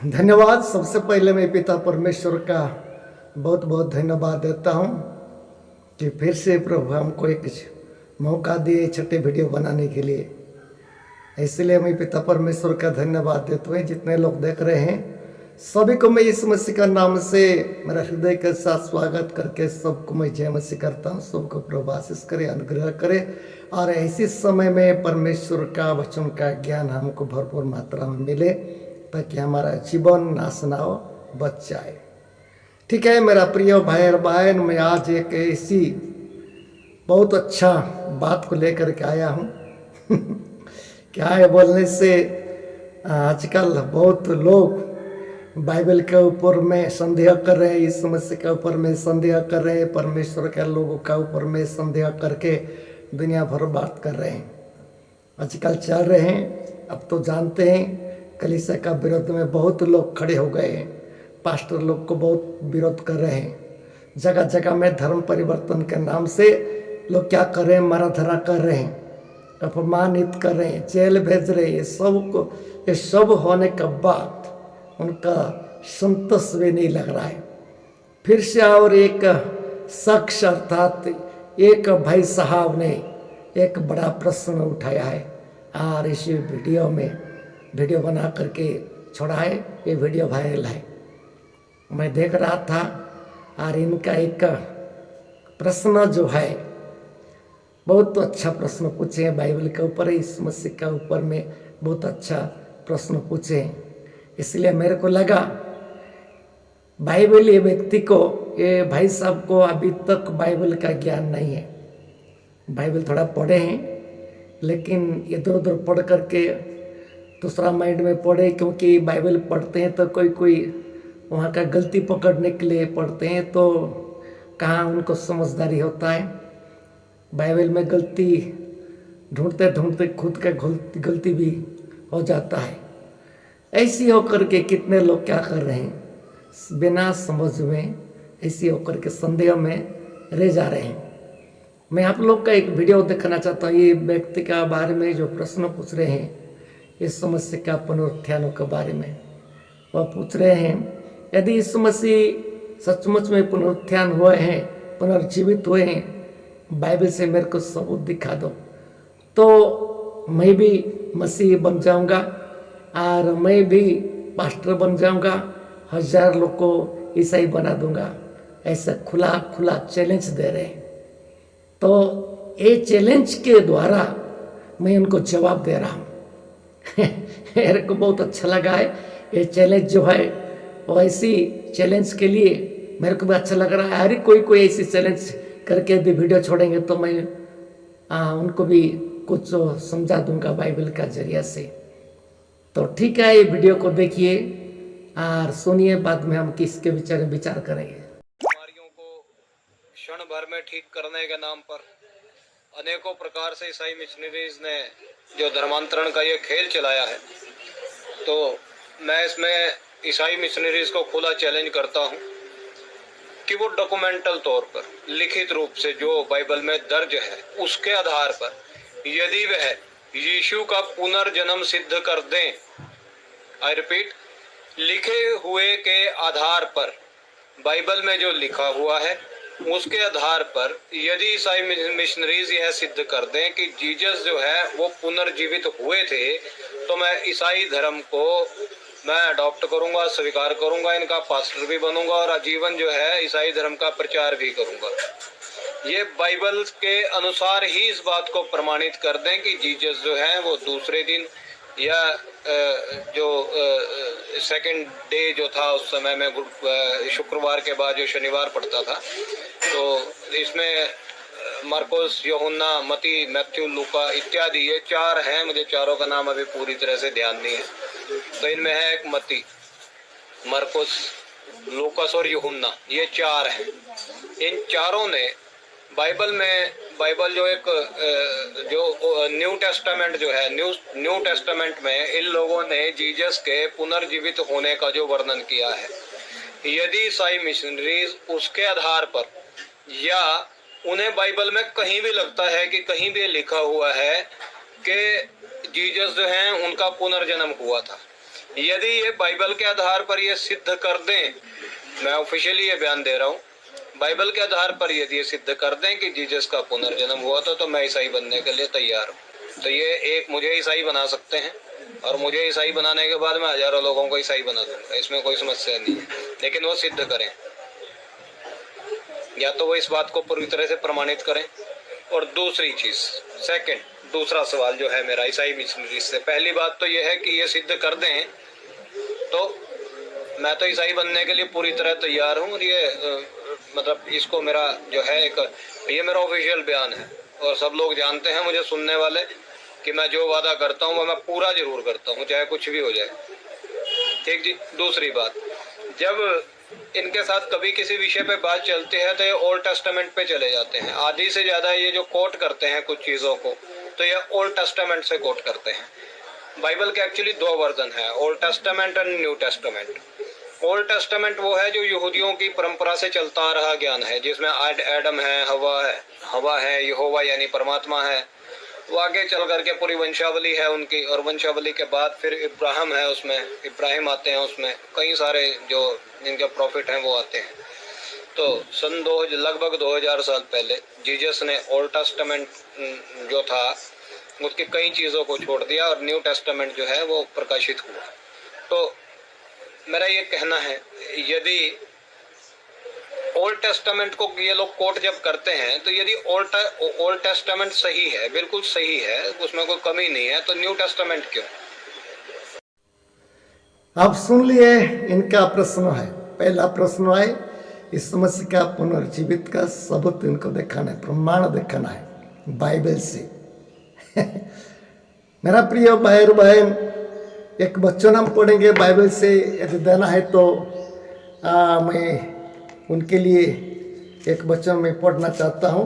धन्यवाद। सबसे पहले मैं पिता परमेश्वर का बहुत बहुत धन्यवाद देता हूँ कि फिर से प्रभु हमको एक मौका दिए छठे वीडियो बनाने के लिए। इसलिए मैं पिता परमेश्वर का धन्यवाद देता हूँ। जितने लोग देख रहे हैं सभी को मैं यीशु मसीह का नाम से मेरा हृदय के साथ स्वागत करके सबको मैं जय मसीह करता हूँ। सबको प्रभु आशीष करे, अनुग्रह करे और ऐसे समय में परमेश्वर का वचन का ज्ञान हमको भरपूर मात्रा में मिले ताकि हमारा जीवन नाश ना हो, बच जाए। ठीक है मेरा प्रिय भाई और बहन, मैं आज एक ऐसी बहुत अच्छा बात को लेकर के आया हूँ। क्या है बोलने से आजकल बहुत लोग बाइबल के ऊपर में संदेह कर रहे हैं, यीशु मसीह के ऊपर में संदेह कर रहे हैं, परमेश्वर के लोगों के ऊपर में संदेह करके दुनिया भर बात कर रहे हैं। आजकल चल रहे हैं। अब तो जानते हैं कलीसिया का विरोध में बहुत लोग खड़े हो गए हैं। पास्टर लोग को बहुत विरोध कर रहे हैं। जगह जगह में धर्म परिवर्तन के नाम से लोग क्या कर रहे हैं, मारा धरा कर रहे हैं, अपमानित कर रहे हैं, जेल भेज रहे हैं। ये सब होने के बाद उनका संतोष भी नहीं लग रहा है। फिर से और एक शख्स अर्थात एक भाई साहब ने एक बड़ा प्रश्न उठाया है और इस वीडियो बना करके छोड़ा है। ये वीडियो वायरल है। मैं देख रहा था और इनका एक प्रश्न जो है बहुत अच्छा प्रश्न पूछे हैं। बाइबल के ऊपर, इस मसीह के ऊपर में बहुत अच्छा प्रश्न पूछे हैं। इसलिए मेरे को लगा बाइबल ये व्यक्ति को, ये भाई साहब को अभी तक बाइबल का ज्ञान नहीं है। बाइबल थोड़ा पढ़े हैं लेकिन इधर उधर पढ़ करके दूसरा माइंड में पढ़े, क्योंकि बाइबल पढ़ते हैं तो कोई वहाँ का गलती पकड़ने के लिए पढ़ते हैं, तो कहाँ उनको समझदारी होता है। बाइबल में गलती ढूंढते ढूंढते खुद का गलती भी हो जाता है। ऐसी होकर के कितने लोग क्या कर रहे हैं, बिना समझ में ऐसी होकर के संदेह में रह जा रहे हैं। मैं आप लोग का एक वीडियो दिखाना चाहता हूँ। ये व्यक्ति का बारे में जो प्रश्न पूछ रहे हैं, इस समस्या का पुनरुत्थानों के बारे में वह पूछ रहे हैं। यदि यीशु मसीह सचमुच में पुनरुत्थान हुए हैं, पुनर्जीवित हुए हैं, बाइबल से मेरे को सबूत दिखा दो, तो मैं भी मसीह बन जाऊंगा और मैं भी पास्टर बन जाऊंगा, 1000 लोग को ईसाई बना दूंगा। ऐसा खुला खुला चैलेंज दे रहे हैं। तो ये चैलेंज के द्वारा मैं उनको जवाब दे रहा हूँ। मेरे को बहुत अच्छा लगा है ये चैलेंज जो है, वो ऐसी चैलेंज के लिए मेरे को भी अच्छा लग रहा है। हर कोई ऐसी चैलेंज करके यदि वीडियो छोड़ेंगे तो मैं उनको भी कुछ समझा दूंगा बाइबल का जरिया से। तो ठीक है, ये वीडियो को देखिए और सुनिए, बाद में हम किसके विचार करेंगे। बीमारियों को क्षण भर में ठीक करने के नाम पर अनेकों प्रकार से ईसाई मिशनरीज ने जो धर्मांतरण का ये खेल चलाया है, तो मैं इसमें ईसाई मिशनरीज को खुला चैलेंज करता हूँ कि वो डॉक्यूमेंटल तौर पर, लिखित रूप से जो बाइबल में दर्ज है उसके आधार पर यदि वह यीशु का पुनर्जन्म सिद्ध कर दें, आई रिपीट, लिखे हुए के आधार पर, बाइबल में जो लिखा हुआ है उसके आधार पर यदि ईसाई मिशनरीज यह सिद्ध कर दें कि जीसस जो है वो पुनर्जीवित हुए थे, तो मैं ईसाई धर्म को मैं अडॉप्ट करूंगा, स्वीकार करूंगा, इनका पास्टर भी बनूंगा और आजीवन जो है ईसाई धर्म का प्रचार भी करूंगा। ये बाइबल के अनुसार ही इस बात को प्रमाणित कर दें कि जीसस जो है वो दूसरे दिन या जो सेकंड डे जो था उस समय में शुक्रवार के बाद जो शनिवार पड़ता था, तो इसमें मार्कोस, यूहन्ना, मती, मैथ्यू, लूका इत्यादि ये 4 हैं। मुझे चारों का नाम अभी पूरी तरह से ध्यान नहीं है। तो इनमें है एक मती, मार्कोस, लूकास और यूहन्ना, ये 4 हैं। इन चारों ने बाइबल में, बाइबल जो एक जो न्यू टेस्टामेंट जो है, न्यू टेस्टामेंट में इन लोगों ने जीसस के पुनर्जीवित होने का जो वर्णन किया है, यदि ईसाई मिशनरीज उसके आधार पर या उन्हें बाइबल में कहीं भी लगता है कि कहीं भी लिखा हुआ है कि जीसस जो है उनका पुनर्जन्म हुआ था, यदि ये बाइबल के आधार पर ये सिद्ध कर दें, मैं ऑफिशियली ये बयान दे रहा हूँ, बाइबल के आधार पर यदि ये सिद्ध कर दें कि जीसस का पुनर्जन्म हुआ था, तो मैं ईसाई बनने के लिए तैयार हूँ। तो ये एक मुझे ईसाई बना सकते हैं, और मुझे ईसाई बनाने के बाद मैं हजारों लोगों को ईसाई बना दूंगा, इसमें कोई समस्या नहीं है। लेकिन वो सिद्ध करें, या तो वो इस बात को पूरी तरह से प्रमाणित करें। और दूसरी चीज, दूसरा सवाल जो है मेरा ईसाई मिशनरी से, पहली बात तो ये है कि ये सिद्ध कर दें तो मैं तो ईसाई बनने के लिए पूरी तरह तैयार हूँ। और ये मतलब इसको मेरा जो है ये मेरा ऑफिशियल बयान है, और सब लोग जानते हैं, मुझे सुनने वाले, कि मैं जो वादा करता हूँ वो मैं पूरा जरूर करता हूँ, चाहे कुछ भी हो जाए। ठीक जी। दूसरी बात, जब इनके साथ कभी किसी विषय पे बात चलती है तो ये ओल्ड टेस्टामेंट पे चले जाते हैं। आधी से ज्यादा ये जो कोट करते हैं कुछ चीजों को, तो ये ओल्ड टेस्टामेंट से कोट करते हैं। बाइबल के एक्चुअली 2 वर्जन है, old testament and new testament. Old testament वो है जो यहूदियों की परंपरा से चलता आ रहा ज्ञान है, जिसमें एडम है, हवा है, यहोवा यानी परमात्मा है। वो आगे चल करके पूरी वंशावली है उनकी, और वंशावली के बाद फिर इब्राहिम है, उसमें इब्राहिम आते हैं, उसमें कई सारे जो जिनके प्रॉफिट हैं वो आते हैं। तो लगभग 2000 साल पहले जीसस ने ओल्ड टेस्टामेंट जो था उसकी कई चीज़ों को छोड़ दिया, और न्यू टेस्टामेंट जो है वो प्रकाशित हुआ। तो मेरा ये कहना है, यदि ओल्ड टेस्टामेंट को ये लोग कोट जब करते हैं, तो यदि ओल्ड टेस्टामेंट सही है, बिल्कुल सही है, उसमें कोई कमी नहीं है, तो न्यू टेस्टामेंट क्यों? आप सुन लिए इनका प्रश्न है। पहला प्रश्न है, यीशु मसीह का पुनर्जीवित का सबूत इनको दिखाना है, प्रमाण दिखाना है बाइबल से। मेरा प्रिय भाई और बहन, एक वचन हम पढ़ेंगे बाइबल से, यदि देना है तो मैं उनके लिए एक वचन में पढ़ना चाहता हूँ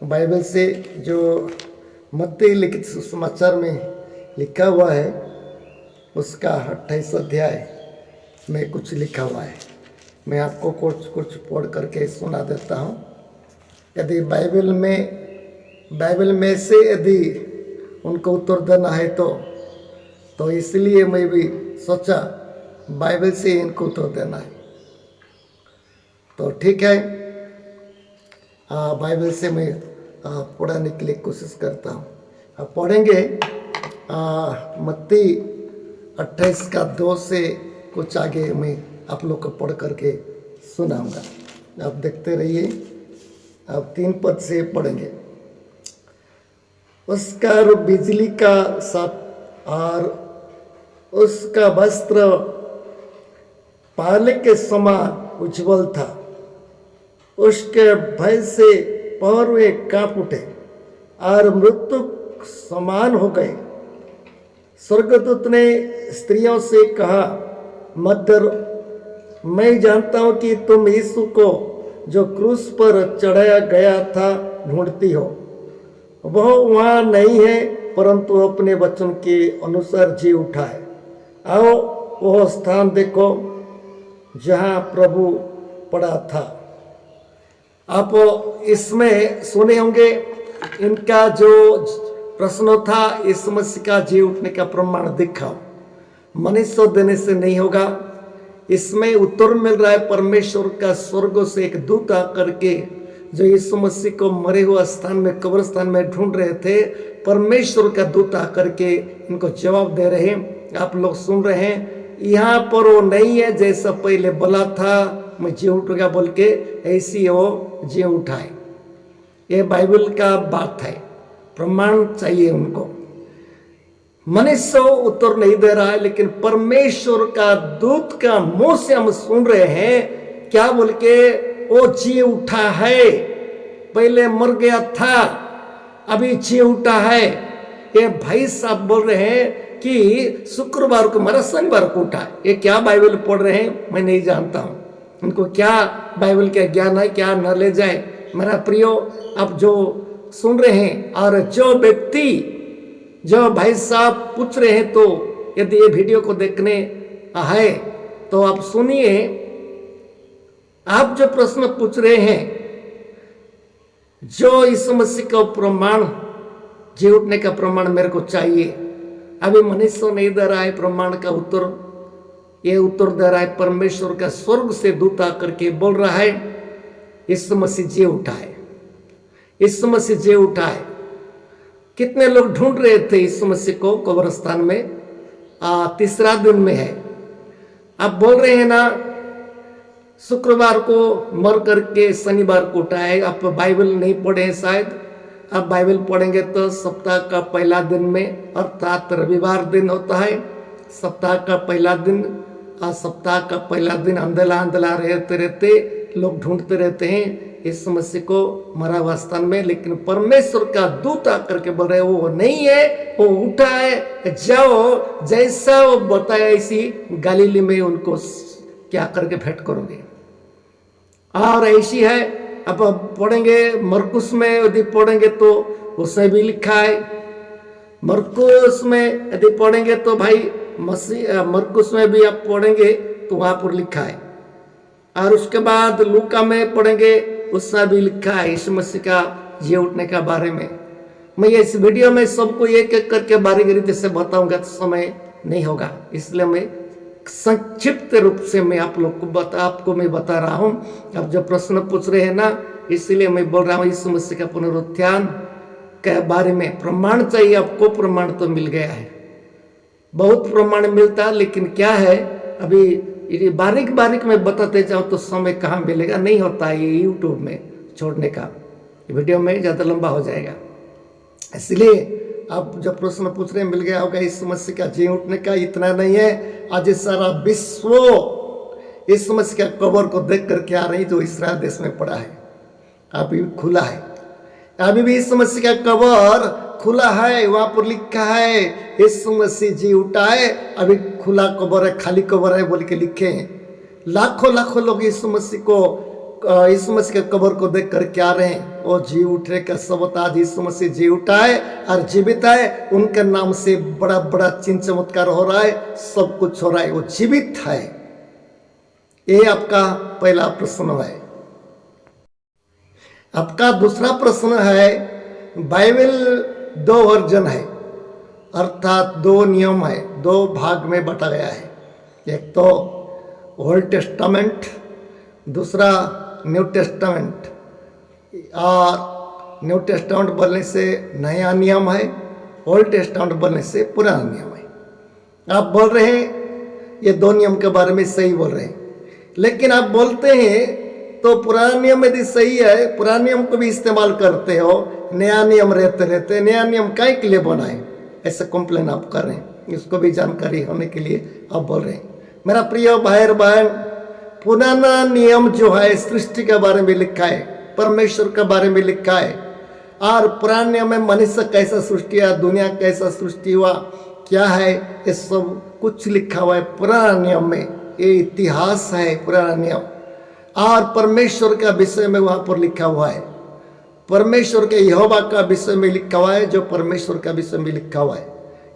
बाइबल से, जो मत्ती लिखित सुसमाचार में लिखा हुआ है, उसका 28 अध्याय में कुछ लिखा हुआ है। मैं आपको कुछ पढ़ करके सुना देता हूँ। यदि बाइबल में से यदि उनको उत्तर देना है तो इसलिए मैं भी सोचा बाइबल से इनको उत्तर देना है। तो ठीक है, बाइबल से मैं पढ़ाने के लिए कोशिश करता हूँ। पढ़ेंगे मत्ती 28 का 2 से कुछ आगे मैं आप लोग को पढ़ करके सुनाऊंगा, आप देखते रहिए। अब 3 पद से पढ़ेंगे। उसका बिजली का साथ और उसका वस्त्र पाले के समान उज्जवल था। उसके भय से पैर कांप उठे और मृत्यु समान हो गए। स्वर्गदूत ने स्त्रियों से कहा, मत डरो, मैं जानता हूं कि तुम यीशु को जो क्रूस पर चढ़ाया गया था ढूंढती हो। वह वहाँ नहीं है, परंतु अपने वचन के अनुसार जी उठा है। आओ वह स्थान देखो जहाँ प्रभु पड़ा था। आप इसमें सुने होंगे इनका जो प्रश्न था, यीशु मसीह का जी उठने का प्रमाण दिखाओ। मनुष्य देने से नहीं होगा। इसमें उत्तर मिल रहा है परमेश्वर का, स्वर्ग से एक दूत आकर के जो यीशु मसीह को मरे हुए स्थान में, कब्रिस्तान में ढूंढ रहे थे, परमेश्वर का दूत आकर के इनको जवाब दे रहे हैं। आप लोग सुन रहे हैं, यहाँ पर वो नहीं है जैसा पहले बोला था मैं जी उठूंगा बोल के, ऐसी वो जी उठाए। ये बाइबल का बात है, प्रमाण चाहिए उनको। मनुष्य उत्तर नहीं दे रहा है, लेकिन परमेश्वर का दूत का मुंह से हम सुन रहे हैं क्या बोल के, वो जी उठा है। पहले मर गया था, अभी जी उठा है। ये भाई साहब बोल रहे हैं कि शुक्रवार को मरा, शनिवार को उठा। ये क्या बाइबल पढ़ रहे हैं मैं नहीं जानता हूँ। उनको क्या बाइबल का ज्ञान है, क्या नॉलेज है। मेरा प्रियो, आप जो सुन रहे हैं और जो व्यक्ति, जो भाई साहब पूछ रहे हैं, तो यदि ये वीडियो को देखने है तो आप सुनिए। आप जो प्रश्न पूछ रहे हैं, जो यीशु मसीह का प्रमाण, जी उठने का प्रमाण मेरे को चाहिए, अभी मनुष्य नहीं दे रहा है प्रमाण का उत्तर, ये उत्तर दे रहा है परमेश्वर का स्वर्ग से दूत आकर के बोल रहा है यीशु मसीह जी उठा है, यीशु मसीह जी उठा है। कितने लोग ढूंढ रहे थे यीशु मसीह को कब्रिस्तान में, तीसरा दिन में है। अब बोल रहे हैं ना शुक्रवार को मर करके शनिवार को उठा है। आप बाइबल नहीं पढ़े हैं शायद, आप बाइबल पढ़ेंगे तो सप्ताह का पहला दिन में अर्थात रविवार दिन होता है सप्ताह का पहला दिन। सप्ताह का पहला दिन अंधेला अंधेला रहते रहते लोग ढूंढते रहते हैं इस मसीह को मरा हुआ स्थान में, लेकिन परमेश्वर का दूत आकर के बोल रहे वो नहीं है, वो उठा है, जाओ जैसा वो बताया इसी गलीली में उनको क्या करके भेंट करोगे। और ऐसी है, अब पढ़ेंगे मरकुस में यदि पढ़ेंगे तो उसमें भी लिखा है, मरकुस में यदि पढ़ेंगे तो भाई मसीह मरकुस में भी आप पढ़ेंगे तो वहां पर लिखा है। और उसके बाद लूका में पढ़ेंगे उसमें भी लिखा है यीशु मसीह का जी उठने का बारे में। मैं इस वीडियो में सबको एक एक करके बारीकी से बताऊंगा तो समय नहीं होगा, इसलिए मैं संक्षिप्त रूप से मैं आप लोग को आपको मैं बता रहा हूं। अब जो प्रश्न पूछ रहे हैं ना, इसलिए मैं बोल रहा हूं यीशु मसीह का पुनरुत्थान के बारे में प्रमाण चाहिए आपको। प्रमाण तो मिल गया है, बहुत प्रमाण मिलता है, लेकिन क्या है अभी ये बारीक बारीक में बताते जाओ तो समय कहाँ मिलेगा, नहीं होता है ये यूट्यूब में छोड़ने का, वीडियो में ज़्यादा लंबा हो जाएगा। इसलिए आप जब प्रश्न पूछ रहे मिल गया होगा यीशु मसीह का जी उठने का। इतना नहीं है, आज सारा विश्व यीशु मसीह का कब्र को देख करके आ रही जो इस्राएल देश में पड़ा है, अभी खुला है, अभी भी यीशु मसीह का कब्र खुला है, वहां पर लिखा है यीशु मसीह जी उठा है, अभी खुला कब्र है, खाली कब्र है बोल के लिखे हैं। लाखों लाखों लोग यीशु मसीह के कब्र को देख करके आ रहे हैं। वो जी उठने का सबूत आज यीशु मसीह जी उठा है और जीवित है, उनके नाम से बड़ा बड़ा चिन्ह चमत्कार हो रहा है, सब कुछ हो रहा है, वो जीवित है। ये आपका पहला प्रश्न है। आपका दूसरा प्रश्न है, बाइबल दो वर्जन है, अर्थात दो नियम है, दो भाग में बटा गया है। एक तो ओल्ड टेस्टामेंट, दूसरा न्यू टेस्टामेंट। और न्यू टेस्टामेंट बोलने से नया नियम है, ओल्ड टेस्टामेंट बोलने से पुराना नियम है। आप बोल रहे हैं ये दो नियम के बारे में सही बोल रहे हैं, लेकिन आप बोलते हैं तो पुराना नियम यदि सही है, पुराने नियम को भी इस्तेमाल करते हो, नया नियम रहते रहते नया नियम काय के लिए बनाए, ऐसा कंप्लेन आप कर रहे हैं। इसको भी जानकारी होने के लिए आप बोल रहे हैं। मेरा प्रिय भाई बहन, पुराना नियम जो है सृष्टि के बारे में लिखा है, परमेश्वर के बारे में लिखा है, और पुराने नियम में मनुष्य कैसा सृष्टि हुआ, दुनिया कैसा सृष्टि हुआ, क्या है, ये सब कुछ लिखा हुआ है पुराना नियम में। ये इतिहास है पुराना नियम, और परमेश्वर का विषय में वहाँ पर लिखा हुआ है, परमेश्वर के यहोवा का विषय में लिखा हुआ है, जो परमेश्वर का विषय में लिखा हुआ है,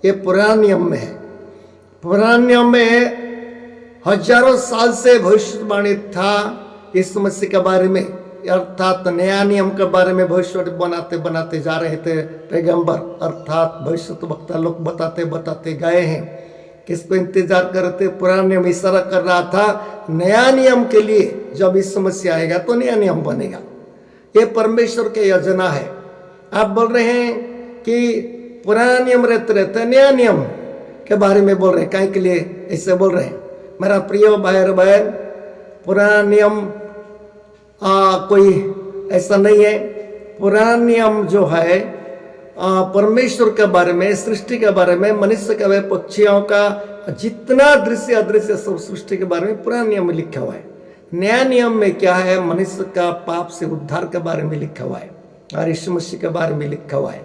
ये पुराना नियम में है। पुराने नियम में हजारों साल से भविष्यवाणी था यीशु मसीह के बारे में, अर्थात नया नियम के बारे में भविष्यवाणी बनाते बनाते जा रहे थे पैगंबर, अर्थात भविष्यवक्ता लोग बताते बताते गए हैं। किसको इंतजार कर रहे थे? पुराना नियम इशारा कर रहा था नया नियम के लिए, जब यीशु मसीह आएगा तो नया नियम बनेगा। ये परमेश्वर की योजना है। आप बोल रहे हैं कि पुराना नियम रहते रहते नया नियम के बारे में बोल रहे हैं, कहीं के लिए ऐसे बोल रहे हैं? मेरा प्रिय भाई बहन, पुराना नियम कोई ऐसा नहीं है। पुराना नियम जो है परमेश्वर के बारे में, सृष्टि के बारे में, मनुष्य के बारे में, पक्षियों का जितना दृश्य अदृश्य सब सृष्टि के बारे में पुराने नियम में लिखा हुआ है। नया नियम में क्या है? मनुष्य का पाप से उद्धार के बारे में लिखा हुआ है और यीशु मसीह के बारे में लिखा हुआ है।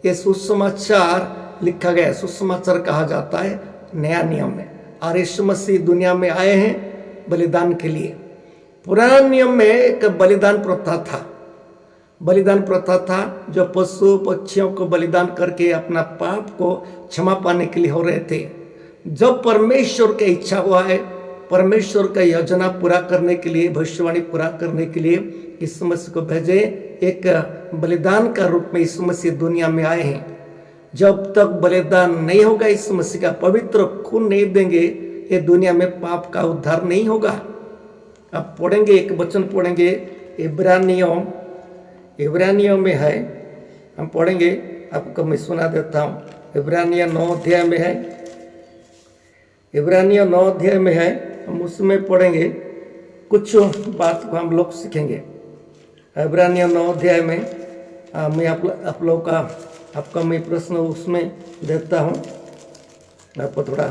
ये सुसमाचार लिखा गया है, सुसमाचार कहा जाता है नया नियम में। और यीशु मसीह दुनिया में आए हैं बलिदान के लिए। पुराने नियम में एक बलिदान प्रथा था, बलिदान प्रथा था जो पशु पक्षियों को बलिदान करके अपना पाप को क्षमा पाने के लिए हो रहे थे। जब परमेश्वर की इच्छा हुआ है, परमेश्वर का योजना पूरा करने के लिए, भविष्यवाणी पूरा करने के लिए यीशु मसीह को भेजे, एक बलिदान का रूप में यीशु मसीह दुनिया में आए हैं। जब तक बलिदान नहीं होगा, इस मसीह का पवित्र खून नहीं देंगे, ये दुनिया में पाप का उद्धार नहीं होगा। अब पढ़ेंगे, एक वचन पढ़ेंगे इब्रानियों में है, हम पढ़ेंगे, आपको मैं सुना देता हूँ। इब्रानियों 9 अध्याय में है, इब्रानियों 9 अध्याय में है, हम उसमें पढ़ेंगे, कुछ बात को हम लोग सीखेंगे। इब्रानियों 9 अध्याय में मैं आप लोग का आपका मैं प्रश्न उसमें देता हूँ, आपको थोड़ा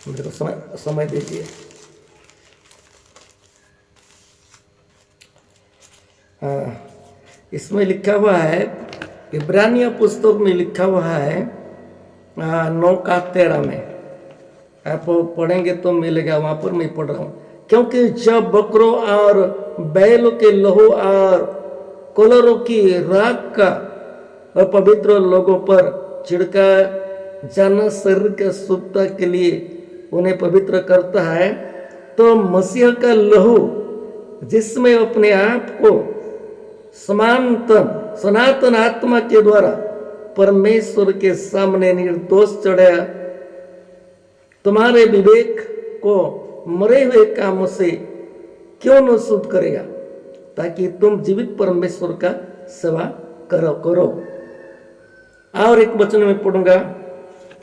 मेरे को समय दीजिए। इसमें लिखा हुआ है, इब्रानियों पुस्तक में लिखा हुआ है 9:13 में, आप पढ़ेंगे तो मिलेगा, वहाँ पर मैं पढ़ रहा हूँ। क्योंकि जब बकरों और बैलों के लहू और कलरों की राख का अपवित्र लोगों पर छिड़का जाना शरीर के शुद्धता के लिए उन्हें पवित्र करता है, तो मसीह का लहू जिसमें अपने आप को सनातन आत्मा के द्वारा परमेश्वर के सामने निर्दोष चढ़ाया, तुम्हारे विवेक को मरे हुए कामों से क्यों न शुद्ध करेगा, ताकि तुम जीवित परमेश्वर का सेवा करो। और एक वचन में पढ़ूंगा,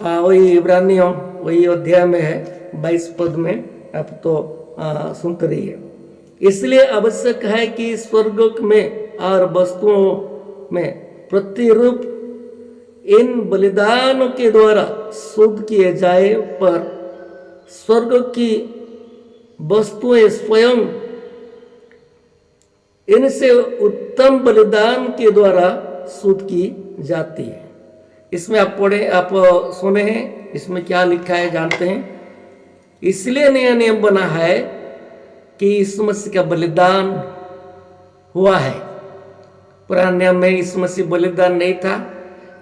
वही इब्रानियों वही अध्याय में है 22 पद में, आप तो सुनते रहिए। इसलिए आवश्यक है कि स्वर्ग में और वस्तुओं में प्रतिरूप इन बलिदानों के द्वारा शुद्ध किए जाए, पर स्वर्ग की वस्तुएं स्वयं इनसे उत्तम बलिदान के द्वारा शुद्ध की जाती है। इसमें आप पढ़े, आप सुने हैं, इसमें क्या लिखा है जानते हैं? इसलिए नया नियम बना है कि यीशु मसीह का बलिदान हुआ है। पुराने नियम में यीशु मसीह बलिदान नहीं था,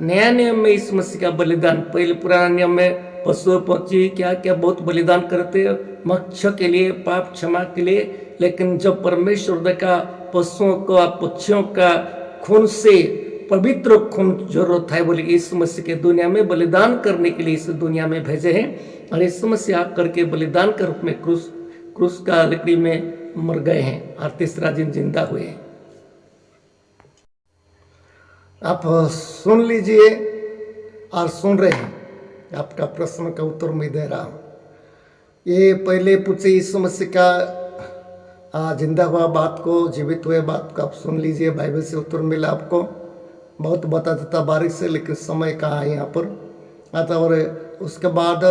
नया नियम में यीशु मसीह का बलिदान। पहले पुराने नियम में पशु पक्षी क्या क्या बहुत बलिदान करते, मोक्ष के लिए, पाप क्षमा के लिए, लेकिन जब परमेश्वर देखा पशुओं का पक्षियों का खून से पवित्र खून जरूरत है, बोले यीशु मसीह के दुनिया में बलिदान करने के लिए इस दुनिया में भेजे हैं, और यीशु मसीह आकर के बलिदान के रूप में क्रूस का लकड़ी में मर गए हैं और तीसरा दिन जिंदा हुए हैं। आप सुन लीजिए और सुन रहे हैं, आपका प्रश्न का उत्तर मैं दे रहा हूँ। ये पहले पूछे यीशु मसीह का जिंदा हुआ बात को, जीवित हुए बात को आप सुन लीजिए, बाइबल से उत्तर मिला आपको। बहुत बता देता बारिश से, लेकिन समय कहाँ है यहाँ पर आता। और उसके बाद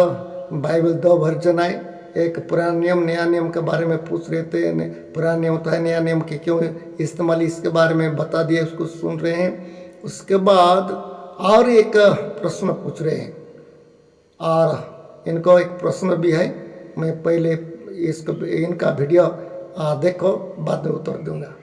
बाइबल 2 वर्जन आए, एक पुराना नियम नया नियम के बारे में पूछ रहे थे, पुराना नियम होता है, नया नियम के क्यों इस्तेमाल, इसके बारे में बता दिया, उसको सुन रहे हैं। उसके बाद और एक प्रश्न पूछ रहे हैं, और इनको एक प्रश्न भी है, मैं पहले इसको इनका वीडियो देखो, बाद में उत्तर दूंगा।